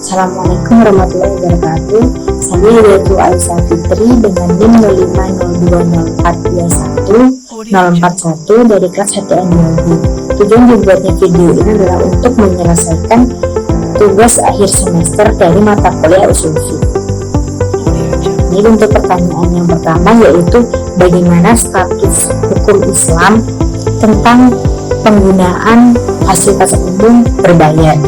Assalamualaikum warahmatullahi wabarakatuh. Saya yaitu Aisyah Fitri dengan NIM 05020421 dari kelas HTN Biologi. Tujuan dibuatnya video ini adalah untuk menyelesaikan tugas akhir semester dari mata kuliah usul fiqh. Jadi untuk pertanyaan yang pertama yaitu bagaimana status hukum Islam tentang penggunaan fasilitas umum berbayar.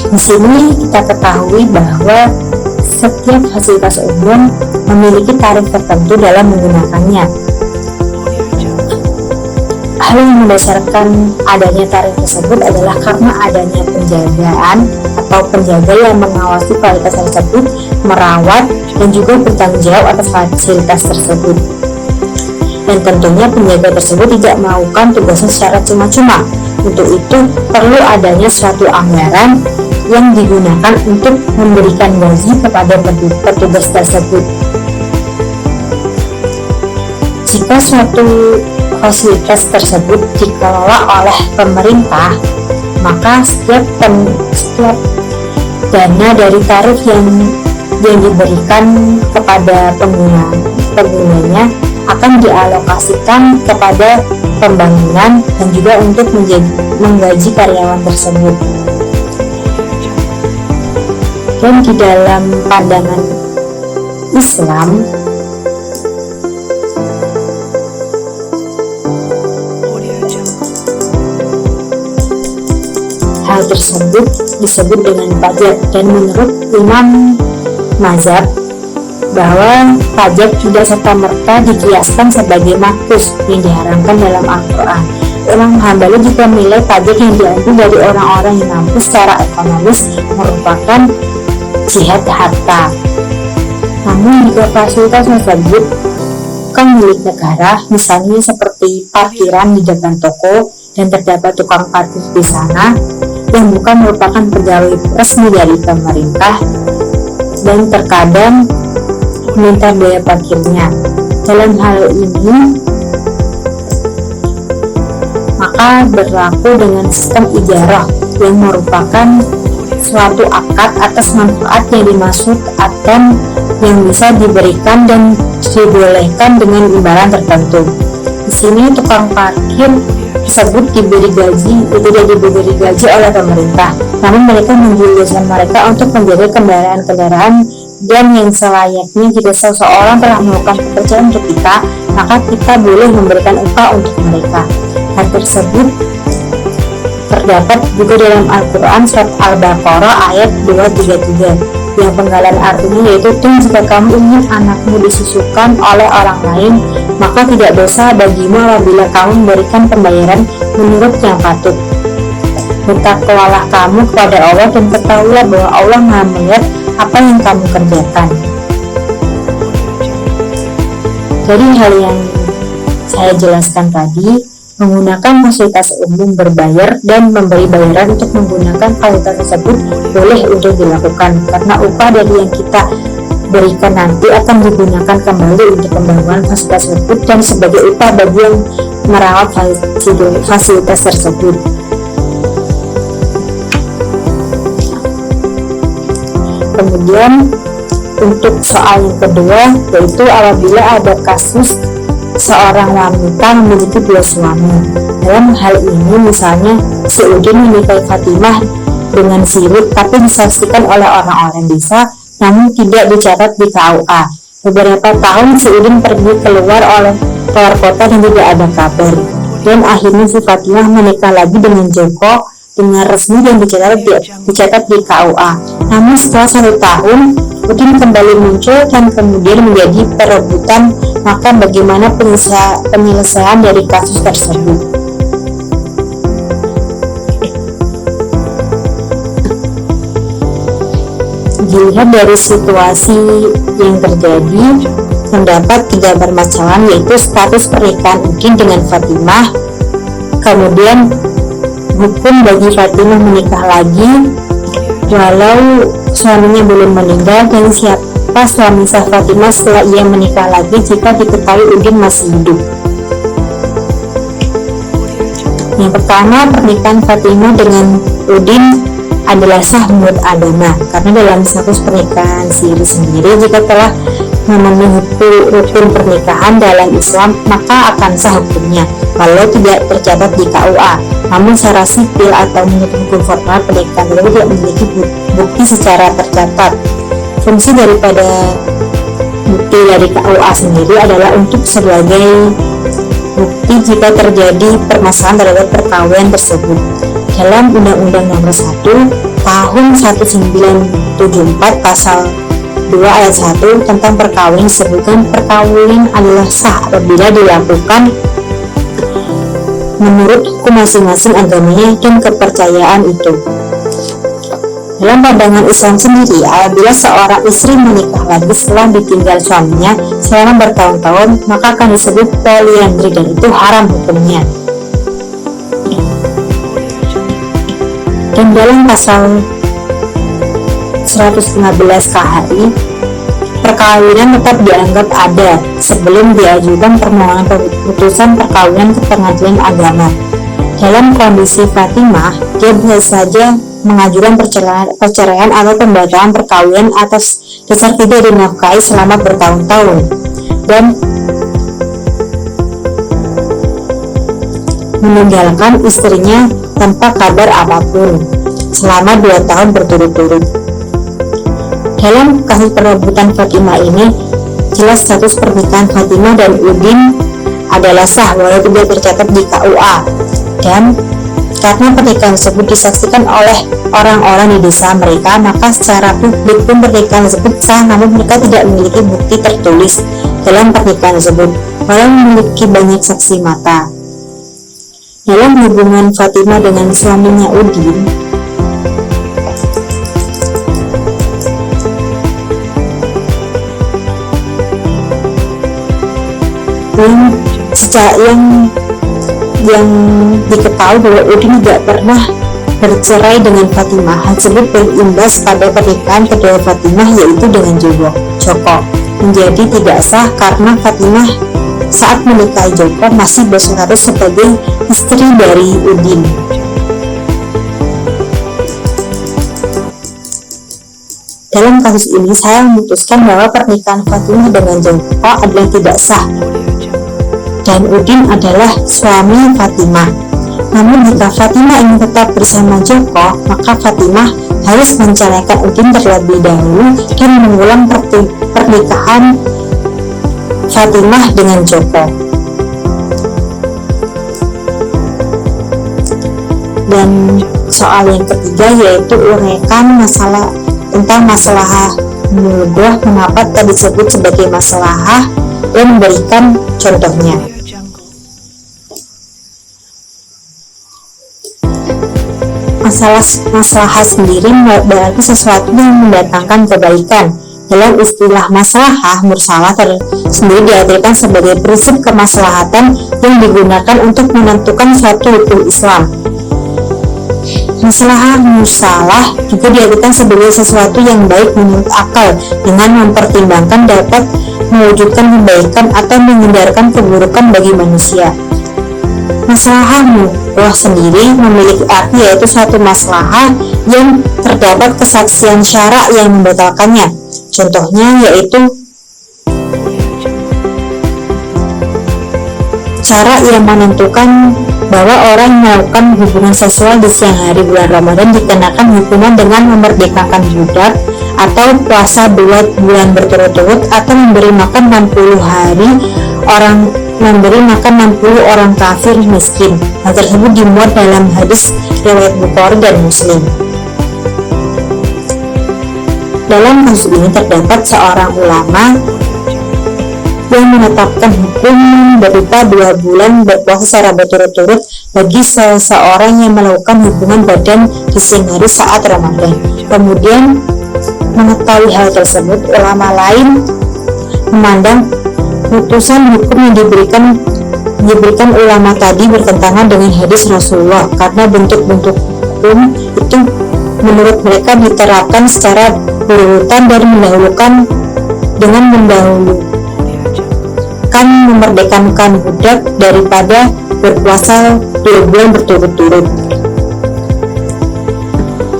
Di sini kita ketahui bahwa setiap fasilitas umum memiliki tarif tertentu dalam menggunakannya. Hal yang mendasarkan adanya tarif tersebut adalah karena adanya penjagaan atau penjaga yang mengawasi kualitas tersebut, merawat dan juga bertanggung jawab atas fasilitas tersebut. Dan tentunya penjaga tersebut tidak melakukan tugasnya secara cuma-cuma. Untuk itu perlu adanya suatu anggaran yang digunakan untuk memberikan gaji kepada petugas tersebut. Jika suatu fasilitas tersebut dikelola oleh pemerintah, maka setiap dana dari tarif yang diberikan kepada penggunanya akan dialokasikan kepada pembangunan dan juga untuk menggaji karyawan tersebut. Dan di dalam pandangan Islam, hal tersebut disebut dengan pajak, dan menurut Imam Mazhab bahwa pajak tidak serta-merta dikiaskan sebagai makus yang diharamkan dalam Al-Quran. Imam Hambali juga menilai pajak yang diambil dari orang-orang yang mampu secara ekonomis merupakan jihad harta. Namun jika fasilitas tersebut bukan milik negara, misalnya seperti parkiran di depan toko dan terdapat tukang parkir di sana yang bukan merupakan pegawai resmi dari pemerintah dan terkadang meminta biaya parkirnya. Dalam hal ini maka berlaku dengan sistem ijarah yang merupakan suatu akad atas manfaat yang dimaksud atau yang bisa diberikan dan dibolehkan dengan imbalan tertentu. Di sini tukang parkir tersebut tidak diberi gaji oleh pemerintah, namun mereka menjual jasa mereka untuk menjaga kendaraan-kendaraan, dan yang selayaknya jika seseorang telah melakukan pekerjaan untuk kita, maka kita boleh memberikan upah untuk mereka. Hal tersebut terdapat juga dalam Al-Quran surat Al-Baqarah ayat 233 yang penggalan artinya yaitu, dan jika kamu ingin anakmu disusukan oleh orang lain, maka tidak dosa bagimu apabila kamu memberikan pembayaran menurut yang patut. Bertakwalah kamu kepada Allah dan ketahuilah bahwa Allah Maha melihat apa yang kamu kerjakan. Dari hal yang saya jelaskan tadi, menggunakan fasilitas umum berbayar dan memberi bayaran untuk menggunakan fasilitas tersebut boleh untuk dilakukan, karena upah dari yang kita berikan nanti akan digunakan kembali untuk pembangunan fasilitas tersebut dan sebagai upah bagi yang merawat fasilitas tersebut. Kemudian untuk soal yang kedua yaitu apabila ada kasus seorang wanita memiliki dua suami. Dalam hal ini misalnya si Udin menikahi Fatimah dengan sirih tapi disaksikan oleh orang-orang desa namun tidak dicatat di KUA. Beberapa tahun si Udin pergi keluar kota dan tidak ada kabar, dan akhirnya si Fatimah menikah lagi dengan Joko dengan resmi dan dicatat di KUA. Namun setelah 1 tahun Udin kembali muncul dan kemudian menjadi perebutan, maka bagaimana penyelesaian dari kasus tersebut? Dilihat dari situasi yang terjadi, terdapat 3 permasalahan yaitu status pernikahan Udin dengan Fatimah, kemudian hukum bagi Fatimah menikah lagi walau suaminya belum meninggal, dan siapa suami sah Fatimah setelah ia menikah lagi jika diketahui Udin masih hidup. Yang pertama, pernikahan Fatimah dengan Udin adalah sah menurut agama, karena dalam status pernikahan sendiri jika telah memenuhi rukun pernikahan dalam Islam maka akan sah hukumnya walau tidak tercatat di KUA. Namun secara sipil atau menurut hukum formal pernikahan tersebut tidak memiliki bukti secara tercatat. Fungsi daripada bukti dari KUA sendiri adalah untuk sebagai bukti jika terjadi permasalahan terhadap perkawinan tersebut. Dalam Undang-Undang Nomor 1 Tahun 1974 Pasal 2 ayat 1 tentang perkawinan disebutkan perkawinan adalah sah apabila dilakukan menurut hukum masing-masing agamanya dan kepercayaan itu. Dalam pandangan Islam sendiri, apabila seorang istri menikah lagi setelah ditinggal suaminya selama bertahun-tahun, maka akan disebut poliandri dan itu haram hukumnya. Dan dalam pasal 115 KHI, perkawinan tetap dianggap ada sebelum diajukan permohonan putusan perkawinan ke pengadilan agama. Dalam kondisi Fatimah, dia bisa saja mengajukan perceraian atau pembatalan perkawinan atas dasar tidak dinafkahi selama bertahun-tahun dan meninggalkan istrinya tanpa kabar apapun selama 2 tahun berturut-turut. Dalam kasus perebutan Fatimah ini, jelas status pernikahan Fatimah dan Udin adalah sah walau tidak tercatat di KUA, dan karena pernikahan tersebut disaksikan oleh orang-orang di desa mereka, maka secara publik pun pernikahan tersebut sah, namun mereka tidak memiliki bukti tertulis dalam pernikahan tersebut walau memiliki banyak saksi mata. Dalam hubungan Fatimah dengan suaminya Udin, yang diketahui bahwa Udin tidak pernah bercerai dengan Fatimah. Hal tersebut berimbas pada pernikahan kedua Fatimah, yaitu dengan Joko, menjadi tidak sah karena Fatimah saat menikahi Joko masih berstatus sebagai istri dari Udin. Dalam kasus ini saya memutuskan bahwa pernikahan Fatimah dengan Joko adalah tidak sah dan Udin adalah suami Fatimah. Namun jika Fatimah ingin tetap bersama Joko, maka Fatimah harus menceraikan Udin terlebih dahulu dan mengulang pernikahan Fatimah dengan Joko. Dan soal yang ketiga yaitu uraikan masalah tentang masalah mubah, mengapa tadi disebut sebagai masalah, dan memberikan contohnya. Masalah sendiri berarti sesuatu yang mendatangkan kebaikan. Dalam istilah maslahah, mursalah sendiri diartikan sebagai prinsip kemaslahatan yang digunakan untuk menentukan suatu hukum Islam. Maslahah mursalah juga diartikan sebagai sesuatu yang baik menurut akal dengan mempertimbangkan dapat mewujudkan kebaikan atau menghindarkan keburukan bagi manusia. Maslahah mubah sendiri memiliki arti yaitu suatu maslahah yang terdapat kesaksian syara yang membatalkannya. Contohnya yaitu cara yang menentukan bahwa orang melakukan hubungan seksual di siang hari bulan Ramadan dikenakan hukuman dengan memerdekakan budak, atau puasa 2 bulan berturut-turut, atau memberi makan 60 orang kafir miskin. Hal tersebut dimuat dalam hadis riwayat Bukhari dan Muslim. Dalam kasus ini terdapat seorang ulama yang menetapkan hukum berupa 2 bulan berpuasa secara berturut-turut bagi seseorang yang melakukan hubungan badan di siang hari saat Ramadan. Kemudian mengetahui hal tersebut, ulama lain memandang putusan hukum yang diberikan ulama tadi bertentangan dengan hadis Rasulullah, karena bentuk-bentuk hukum itu menurut mereka diterapkan secara berurutan dan mendahulukan dengan memerdekakan budak daripada berpuasa 2 bulan berturut-turut.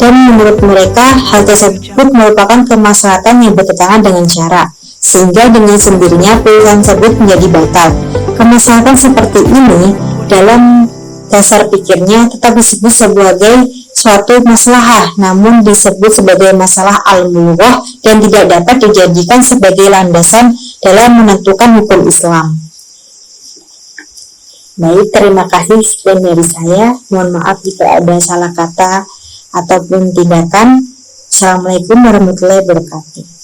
dan menurut mereka hal tersebut merupakan kemaslahatan yang bertentangan dengan syara, sehingga dengan sendirinya pilihan tersebut menjadi batal. Kemaslahatan seperti ini dalam dasar pikirnya tetap disebut sebagai suatu maslahah, namun disebut sebagai masalah al-mulghah dan tidak dapat dijadikan sebagai landasan dalam menentukan hukum Islam. Baik, terima kasih sekian dari saya. Mohon maaf jika ada salah kata ataupun tindakan. Assalamualaikum warahmatullahi wabarakatuh.